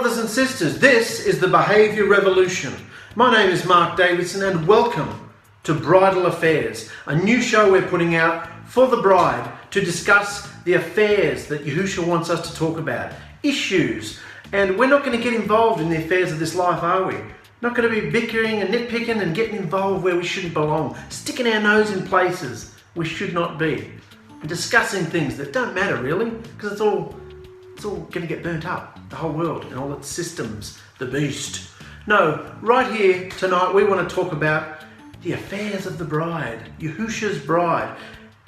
Brothers and sisters, this is the Behaviour Revolution. My name is Mark Davidson and welcome to Bridal Affairs, a new show we're putting out for the bride to discuss the affairs that Yahusha wants us to talk about, issues, and we're not going to get involved in the affairs of this life, are we? Not going to be bickering and nitpicking and getting involved where we shouldn't belong, sticking our nose in places we should not be, and discussing things that don't matter really, because it's all going to get burnt up, the whole world and all its systems, the beast. No, right here tonight we want to talk about the affairs of the bride, Yahusha's bride.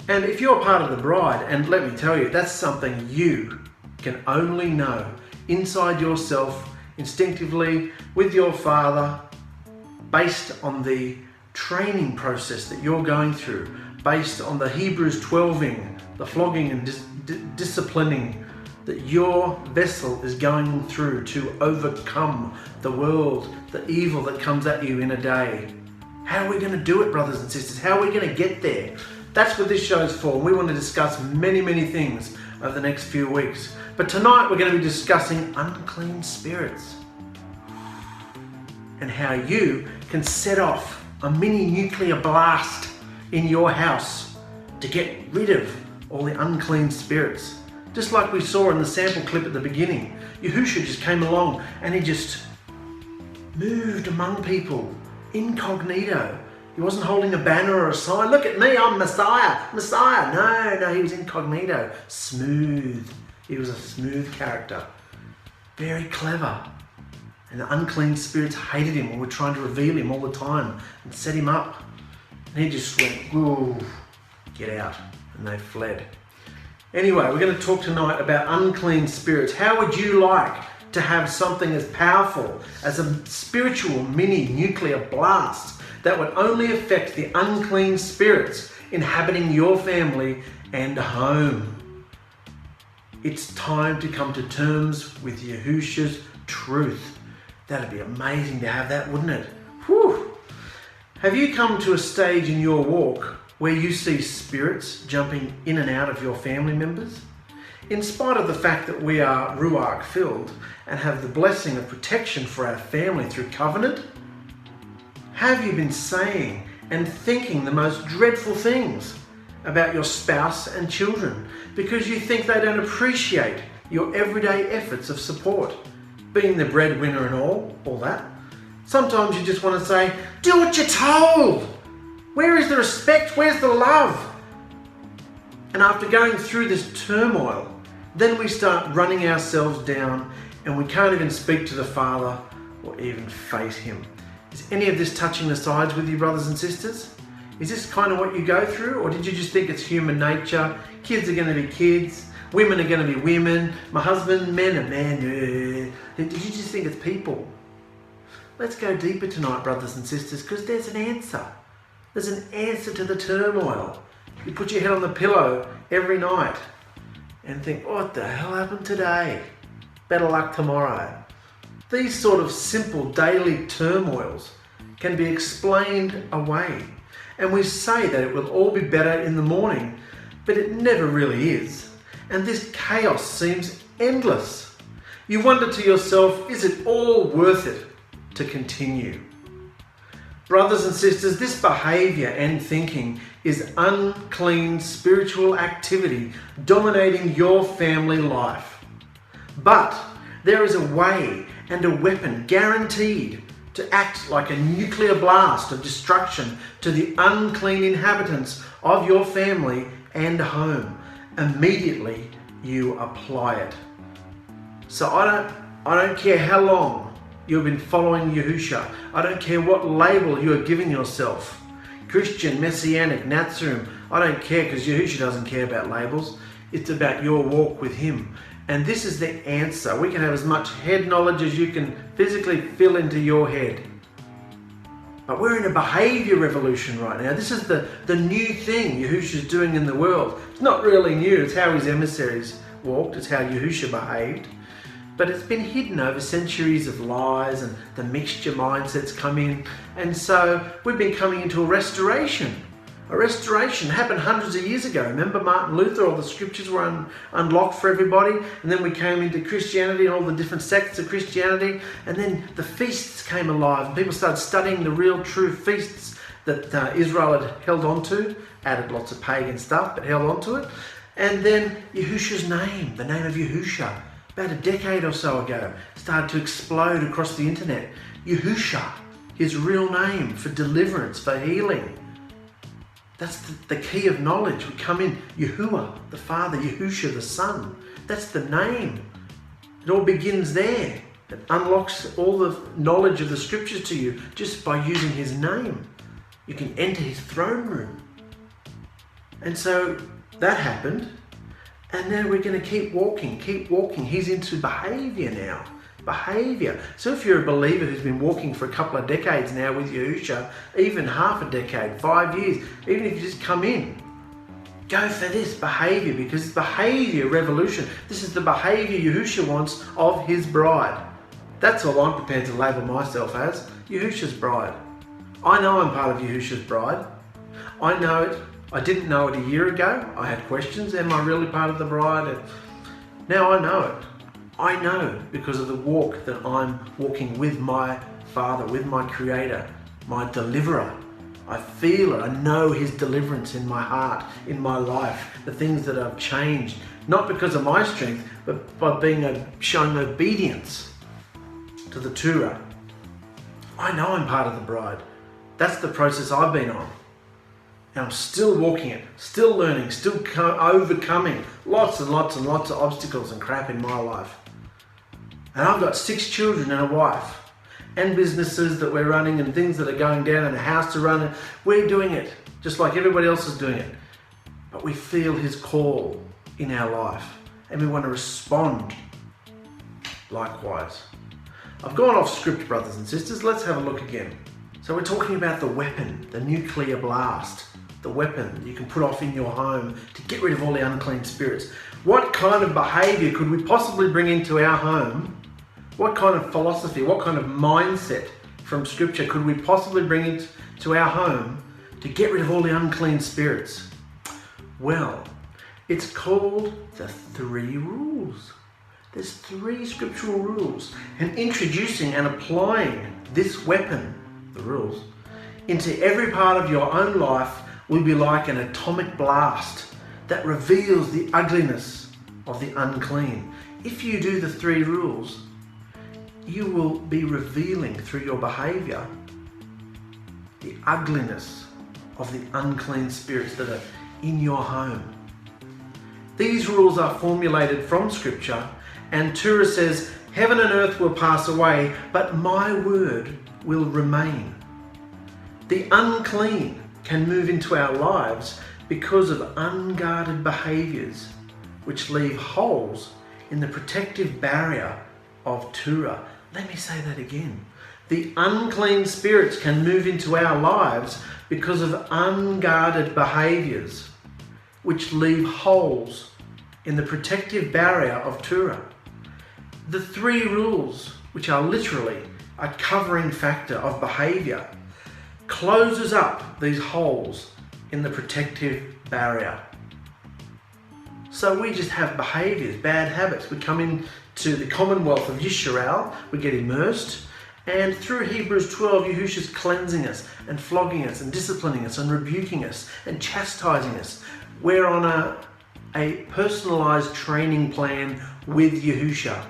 And if you're part of the bride, and let me tell you, that's something you can only know inside yourself, instinctively, with your father, based on the training process that you're going through, based on the Hebrews 12ing, the flogging and disciplining that your vessel is going through to overcome the world, the evil that comes at you in a day. How are we going to do it, brothers and sisters? How are we going to get there? That's what this show's for. We want to discuss many things over the next few weeks. But tonight we're going to be discussing unclean spirits and how you can set off a mini nuclear blast in your house to get rid of all the unclean spirits. Just like we saw in the sample clip at the beginning, Yahusha just came along and he just moved among people incognito. He wasn't holding a banner or a sign. Look at me, I'm Messiah. No, he was incognito. Smooth. He was a smooth character. Very clever. And the unclean spirits hated him and were trying to reveal him all the time and set him up. And he just went, whoa, get out. And they fled. Anyway, we're going to talk tonight about unclean spirits. How would you like to have something as powerful as a spiritual mini nuclear blast that would only affect the unclean spirits inhabiting your family and home? It's time to come to terms with Yahusha's truth. That'd be amazing to have that, wouldn't it? Whew. Have you come to a stage in your walk where you see spirits jumping in and out of your family members? In spite of the fact that we are Ruach filled and have the blessing of protection for our family through covenant, have you been saying and thinking the most dreadful things about your spouse and children because you think they don't appreciate your everyday efforts of support, being the breadwinner and all that? Sometimes you just want to say, do what you're told. Where is the respect? Where's the love? And after going through this turmoil, then we start running ourselves down and we can't even speak to the Father or even face Him. Is any of this touching the sides with you, brothers and sisters? Is this kind of what you go through? Or did you just think it's human nature? Kids are going to be kids. Women are going to be women. My husband, men are men. Did you just think it's people? Let's go deeper tonight, brothers and sisters, because there's an answer. There's an answer to the turmoil. You put your head on the pillow every night and think, what the hell happened today? Better luck tomorrow. These sort of simple daily turmoils can be explained away. And we say that it will all be better in the morning, but it never really is. And this chaos seems endless. You wonder to yourself, is it all worth it to continue? Brothers and sisters, this behavior and thinking is unclean spiritual activity dominating your family life. But there is a way and a weapon guaranteed to act like a nuclear blast of destruction to the unclean inhabitants of your family and home. Immediately you apply it. So I don't care how long you've been following Yahusha. I don't care what label you are giving yourself. Christian, Messianic, Nazarene. I don't care, because Yahusha doesn't care about labels. It's about your walk with Him. And this is the answer. We can have as much head knowledge as you can physically fill into your head. But we're in a behaviour revolution right now. This is the new thing Yahusha's doing in the world. It's not really new. It's how His emissaries walked. It's how Yahusha behaved. But it's been hidden over centuries of lies and the mixture mindsets come in. And so we've been coming into a restoration A restoration happened hundreds of years ago. Remember Martin Luther, all the scriptures were unlocked for everybody, and then we came into Christianity and all the different sects of Christianity, and then the feasts came alive, and people started studying the real true feasts that Israel had held on to, added lots of pagan stuff, but held on to it. And then Yahusha's name, the name of Yahusha, about a decade or so ago, started to explode across the internet. Yahusha, his real name for deliverance, for healing. That's the key of knowledge. We come in, Yahuwah, the Father, Yahusha, the Son. That's the name. It all begins there. It unlocks all the knowledge of the scriptures to you just by using his name. You can enter his throne room. And so that happened. And then we're going to keep walking, keep walking. He's into behaviour now. Behaviour. So if you're a believer who's been walking for a couple of decades now with Yahusha, even half a decade, 5 years, even if you just come in, go for this behaviour, because it's behaviour revolution. This is the behaviour Yahusha wants of his bride. That's all I'm prepared to label myself as, Yahusha's bride. I know I'm part of Yahusha's bride. I know it. I didn't know it a year ago. I had questions. Am I really part of the bride? And now I know it. I know because of the walk that I'm walking with my Father, with my Creator, my Deliverer. I feel it. I know his deliverance in my heart, in my life, the things that have changed, not because of my strength, but by showing obedience to the Torah. I know I'm part of the bride. That's the process I've been on. And I'm still walking it, still learning, still overcoming lots and lots and lots of obstacles and crap in my life. And I've got 6 children and a wife, and businesses that we're running and things that are going down and a house to run. And we're doing it just like everybody else is doing it. But we feel his call in our life and we want to respond likewise. I've gone off script, brothers and sisters. Let's have a look again. So we're talking about the weapon, the nuclear blast, the weapon you can put off in your home to get rid of all the unclean spirits. What kind of behavior could we possibly bring into our home? What kind of philosophy, what kind of mindset from scripture could we possibly bring into our home to get rid of all the unclean spirits? Well, it's called the 3 rules. There's 3 scriptural rules, and introducing and applying this weapon, the rules, into every part of your own life will be like an atomic blast that reveals the ugliness of the unclean. If you do the 3 rules, you will be revealing through your behaviour the ugliness of the unclean spirits that are in your home. These rules are formulated from scripture, and Torah says, heaven and earth will pass away, but my word will remain. The unclean can move into our lives because of unguarded behaviours which leave holes in the protective barrier of Torah. Let me say that again. The unclean spirits can move into our lives because of unguarded behaviours which leave holes in the protective barrier of Torah. The 3 rules, which are literally a covering factor of behaviour, closes up these holes in the protective barrier. So we just have behaviours, bad habits. We come into the commonwealth of Yisrael, we get immersed, and through Hebrews 12, Yahusha's cleansing us and flogging us and disciplining us and rebuking us and chastising us. We're on a personalised training plan with Yahusha.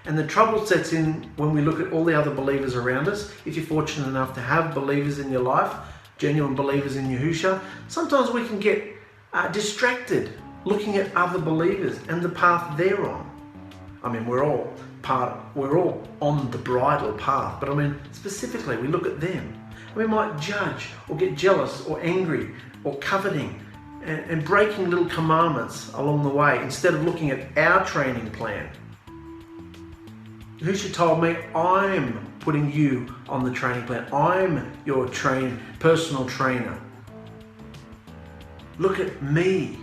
And the trouble sets in when we look at all the other believers around us. If you're fortunate enough to have believers in your life, genuine believers in Yahusha, sometimes we can get distracted looking at other believers and the path they're on. I mean, we're all on the bridal path, but I mean, specifically, we look at them. We might judge or get jealous or angry or coveting and breaking little commandments along the way instead of looking at our training plan. Yahusha told me, I'm putting you on the training plan. I'm your personal trainer. Look at me.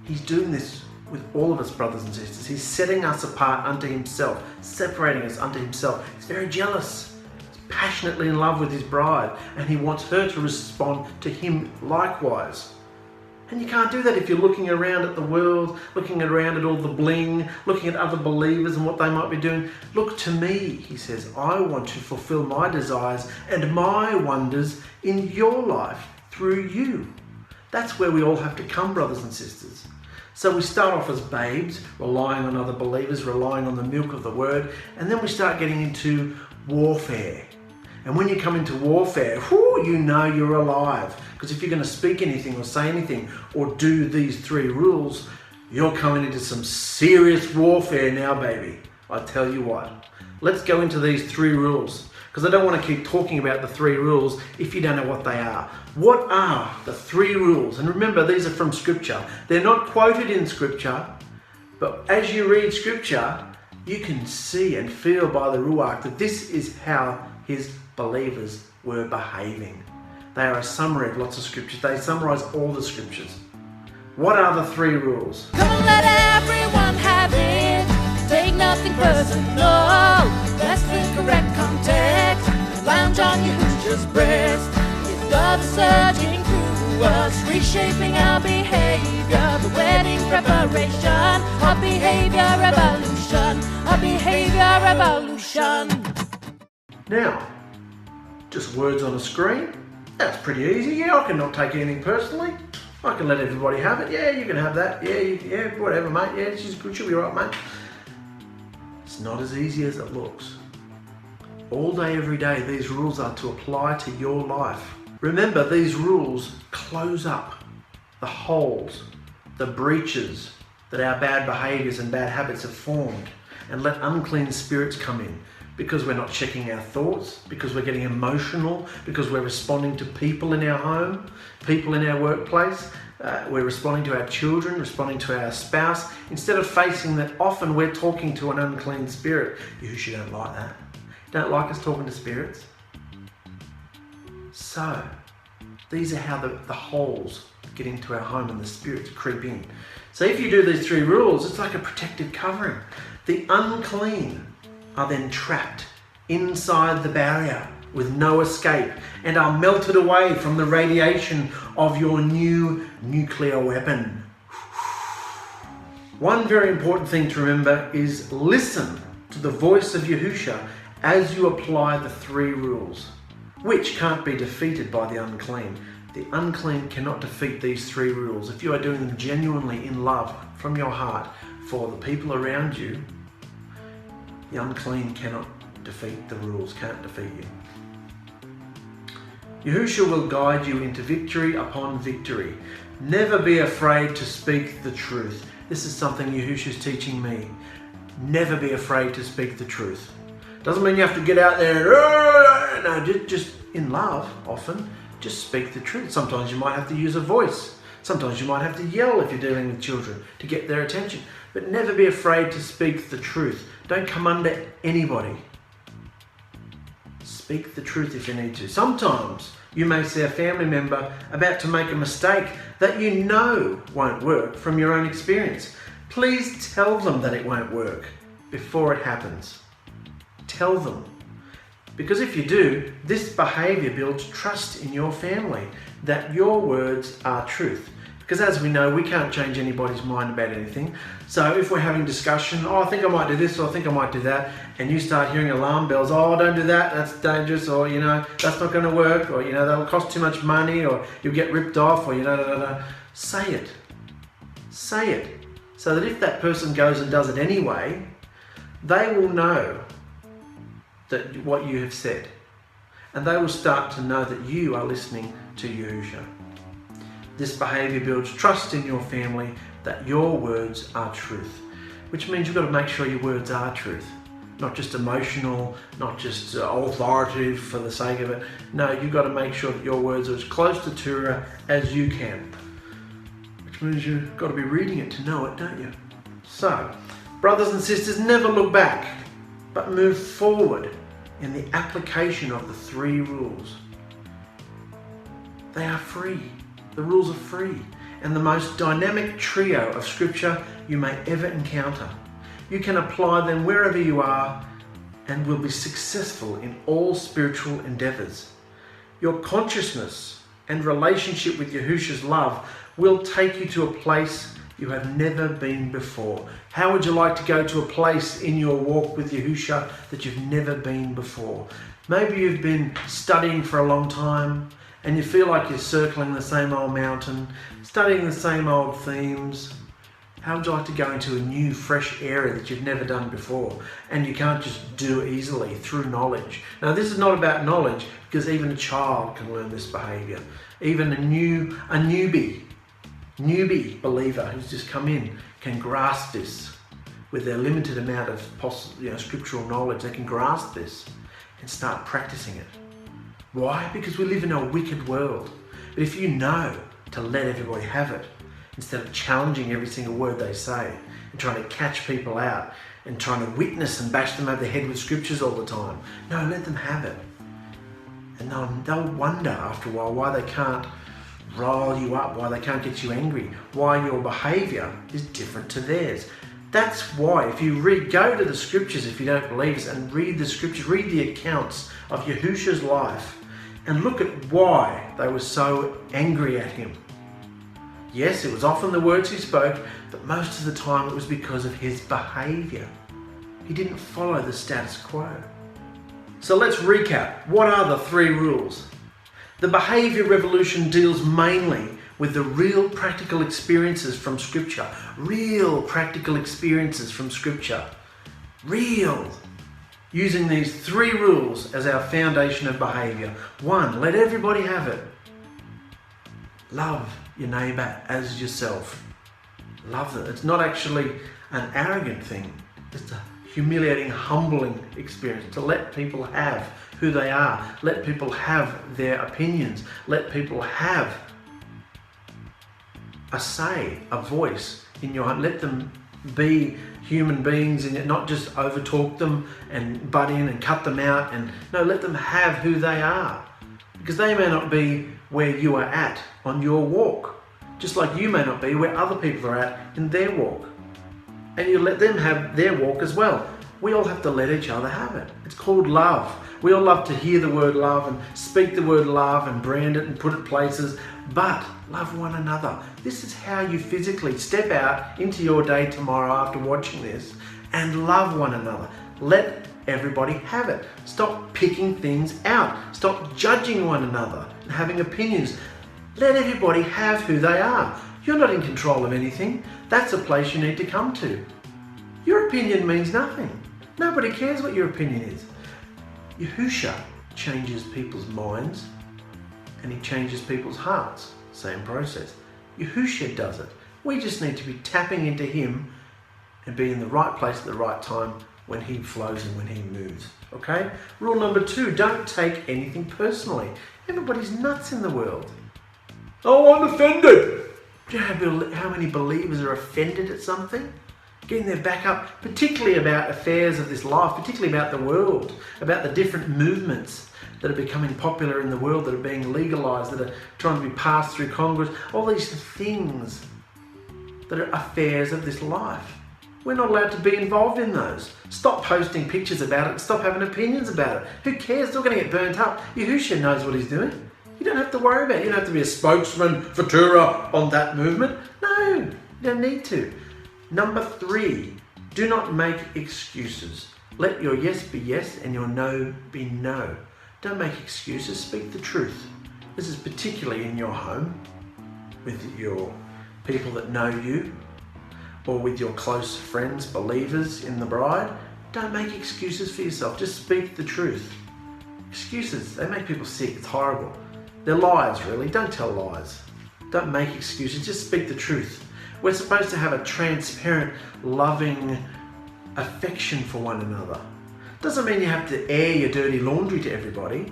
He's doing this with all of us, brothers and sisters. He's setting us apart unto himself, separating us unto himself. He's very jealous. He's passionately in love with his bride, and he wants her to respond to him likewise. And you can't do that if you're looking around at the world, looking around at all the bling, looking at other believers and what they might be doing. Look to me, he says. I want to fulfill my desires and my wonders in your life through you. That's where we all have to come, brothers and sisters. So we start off as babes, relying on other believers, relying on the milk of the word, and then we start getting into warfare. And when you come into warfare, you know you're alive. Because if you're going to speak anything or say anything or do these 3 rules, you're coming into some serious warfare now, baby. I tell you what. Let's go into these 3 rules. Because I don't want to keep talking about the 3 rules if you don't know what they are. What are the 3 rules? And remember, these are from Scripture. They're not quoted in Scripture, but as you read Scripture, you can see and feel by the Ruach that this is how his believers were behaving. They are a summary of lots of scriptures. They summarize all the scriptures. What are the 3 rules? Come on, let everyone have it. Take nothing personal. That's the correct context. Lounge on Yahusha's breast. It does the surging through us, reshaping our behavior. The wedding preparation. A behavior revolution. A behavior revolution. Now, just words on a screen. That's pretty easy. Yeah, I can not take anything personally. I can let everybody have it. Yeah, you can have that. Yeah, whatever, mate. Yeah, she's good. She'll be right, mate. It's not as easy as it looks. All day, every day, these rules are to apply to your life. Remember, these rules close up the holes, the breaches that our bad behaviors and bad habits have formed, and let unclean spirits come in. Because we're not checking our thoughts, because we're getting emotional, because we're responding to people in our home, people in our workplace, we're responding to our children, responding to our spouse, instead of facing that often we're talking to an unclean spirit. Yahusha don't like that. Don't like us talking to spirits. So, these are how the holes get into our home and the spirits creep in. So if you do these 3 rules, it's like a protective covering. The unclean are then trapped inside the barrier with no escape and are melted away from the radiation of your new nuclear weapon. One very important thing to remember is listen to the voice of Yahusha as you apply the 3 rules, which can't be defeated by the unclean. The unclean cannot defeat these 3 rules. If you are doing them genuinely in love from your heart for the people around you, the unclean cannot defeat the rules, can't defeat you. Yahusha will guide you into victory upon victory. Never be afraid to speak the truth. This is something Yahusha is teaching me. Never be afraid to speak the truth. Doesn't mean you have to get out there and, no, just in love, often, just speak the truth. Sometimes you might have to use a voice. Sometimes you might have to yell if you're dealing with children to get their attention. But never be afraid to speak the truth. Don't come under anybody. Speak the truth if you need to. Sometimes you may see a family member about to make a mistake that you know won't work from your own experience. Please tell them that it won't work before it happens. Tell them. Because if you do, this behaviour builds trust in your family that your words are truth. Because as we know, we can't change anybody's mind about anything. So if we're having discussion, oh, I think I might do this, or I think I might do that, and you start hearing alarm bells, oh, don't do that, that's dangerous, or, you know, that's not going to work, or, you know, that'll cost too much money, or you'll get ripped off, or, you know, Say it. Say it. So that if that person goes and does it anyway, they will know that what you have said. And they will start to know that you are listening to Yahusha. This behaviour builds trust in your family that your words are truth, which means you've got to make sure your words are truth. Not just emotional, not just authoritative for the sake of it. No, you've got to make sure that your words are as close to Torah as you can. Which means you've got to be reading it to know it, don't you? So, brothers and sisters, never look back, but move forward in the application of the 3 rules. They are free. The rules are free and the most dynamic trio of scripture you may ever encounter. You can apply them wherever you are and will be successful in all spiritual endeavors. Your consciousness and relationship with Yahusha's love will take you to a place you have never been before. How would you like to go to a place in your walk with Yahusha that you've never been before? Maybe you've been studying for a long time and you feel like you're circling the same old mountain, studying the same old themes. How would you like to go into a new, fresh area that you've never done before and you can't just do easily through knowledge? Now, this is not about knowledge, because even a child can learn this behaviour. Even a newbie believer who's just come in can grasp this with their limited amount of scriptural knowledge. They can grasp this and start practicing it. Why? Because we live in a wicked world. But if you know to let everybody have it, instead of challenging every single word they say and trying to catch people out and trying to witness and bash them over the head with scriptures all the time. No, let them have it. And they'll wonder after a while why they can't rile you up, why they can't get you angry, why your behaviour is different to theirs. That's why, if you go to the scriptures, if you don't believe us, and read the scriptures, read the accounts of Yahusha's life and look at why they were so angry at him. Yes, it was often the words he spoke, but most of the time it was because of his behaviour. He didn't follow the status quo. So let's recap. What are the 3 rules? The behaviour revolution deals mainly with the real practical experiences from Scripture. Real practical experiences from Scripture. Real. Using these 3 rules as our foundation of behaviour. 1, let everybody have it. Love your neighbour as yourself. Love them. It's not actually an arrogant thing. It's a humiliating, humbling experience to let people have who they are. Let people have their opinions. Let people have a say, a voice in your home. Let them be human beings and not just overtalk them and butt in and cut them out. And no, let them have who they are, because they may not be where you are at on your walk, just like you may not be where other people are at in their walk. And you let them have their walk as well. We all have to let each other have it. It's called love. We all love to hear the word love and speak the word love and brand it and put it places, but love one another. This is how you physically step out into your day tomorrow after watching this and love one another. Let everybody have it. Stop picking things out. Stop judging one another and having opinions. Let everybody have who they are. You're not in control of anything. That's a place you need to come to. Your opinion means nothing. Nobody cares what your opinion is. Yahusha changes people's minds and he changes people's hearts. Same process. Yahusha does it. We just need to be tapping into him and be in the right place at the right time when he flows and when he moves. Okay? Rule number 2, don't take anything personally. Everybody's nuts in the world. Oh, I'm offended. Do you know how many believers are offended at something? Getting their back up, particularly about affairs of this life, particularly about the world, about the different movements that are becoming popular in the world, that are being legalised, that are trying to be passed through Congress, all these things that are affairs of this life. We're not allowed to be involved in those. Stop posting pictures about it. Stop having opinions about it. Who cares? They're going to get burnt up. Yahusha knows what he's doing. You don't have to worry about it. You don't have to be a spokesman for Torah on that movement. No, you don't need to. Number 3, do not make excuses. Let your yes be yes and your no be no. Don't make excuses. Speak the truth. This is particularly in your home, with your people that know you, or with your close friends, believers in the bride. Don't make excuses for yourself. Just speak the truth. Excuses, they make people sick. It's horrible. They're lies, really. Don't tell lies. Don't make excuses. Just speak the truth. We're supposed to have a transparent, loving affection for one another. Doesn't mean you have to air your dirty laundry to everybody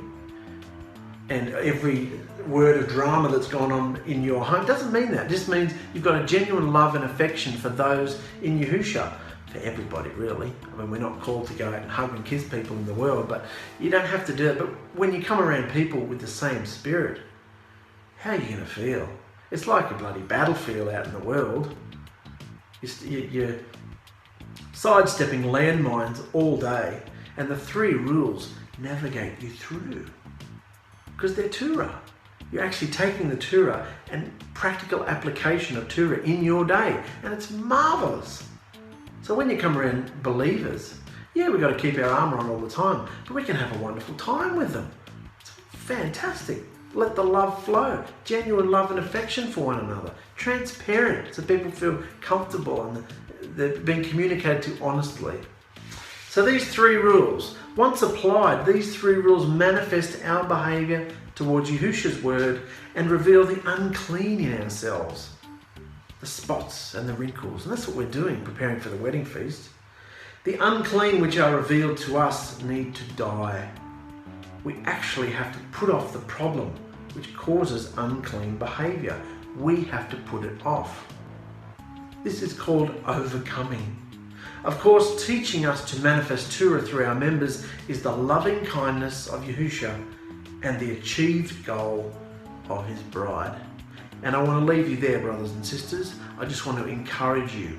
and every word of drama that's gone on in your home. Doesn't mean that. It just means you've got a genuine love and affection for those in Yahusha. For everybody, really. I mean, we're not called to go out and hug and kiss people in the world, but you don't have to do it. But when you come around people with the same spirit, how are you going to feel? It's like a bloody battlefield out in the world. You're sidestepping landmines all day, And the 3 rules navigate you through. Because they're Torah. You're actually taking the Torah and practical application of Torah in your day. And it's marvelous. So when you come around believers, yeah, we've got to keep our armor on all the time, but we can have a wonderful time with them. It's fantastic. Let the love flow. Genuine love and affection for one another. Transparent, so people feel comfortable and they're being communicated to honestly. So these 3 rules, once applied, these 3 rules manifest our behaviour towards Yahusha's word and reveal the unclean in ourselves. The spots and the wrinkles. And that's what we're doing, preparing for the wedding feast. The unclean which are revealed to us need to die. We actually have to put off the problem which causes unclean behaviour. We have to put it off. This is called overcoming. Of course, teaching us to manifest Torah through our members is the loving kindness of Yahusha and the achieved goal of his bride. And I want to leave you there, brothers and sisters. I just want to encourage you.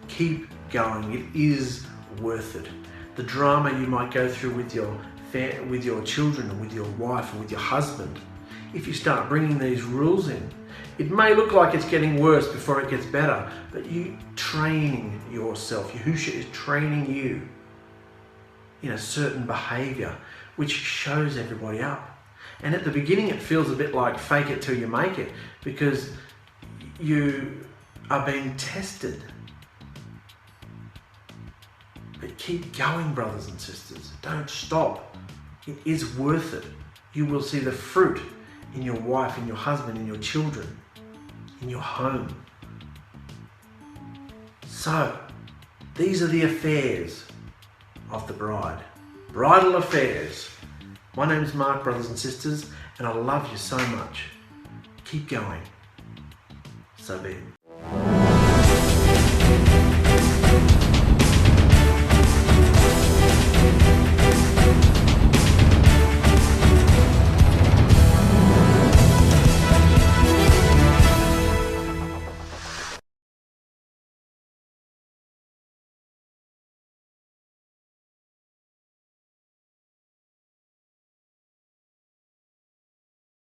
Keep going. It is worth it. The drama you might go through with your children, or with your wife, or with your husband, if you start bringing these rules in, it may look like it's getting worse before it gets better, but you training yourself. Yahusha is training you in a certain behaviour which shows everybody up. And at the beginning it feels a bit like fake it till you make it, because you are being tested. But keep going, brothers and sisters. Don't stop. It is worth it. You will see the fruit in your wife, in your husband, in your children, in your home. So, these are the affairs of the bride. Bridal affairs. My name is Mark, brothers and sisters, and I love you so much. Keep going. So be it.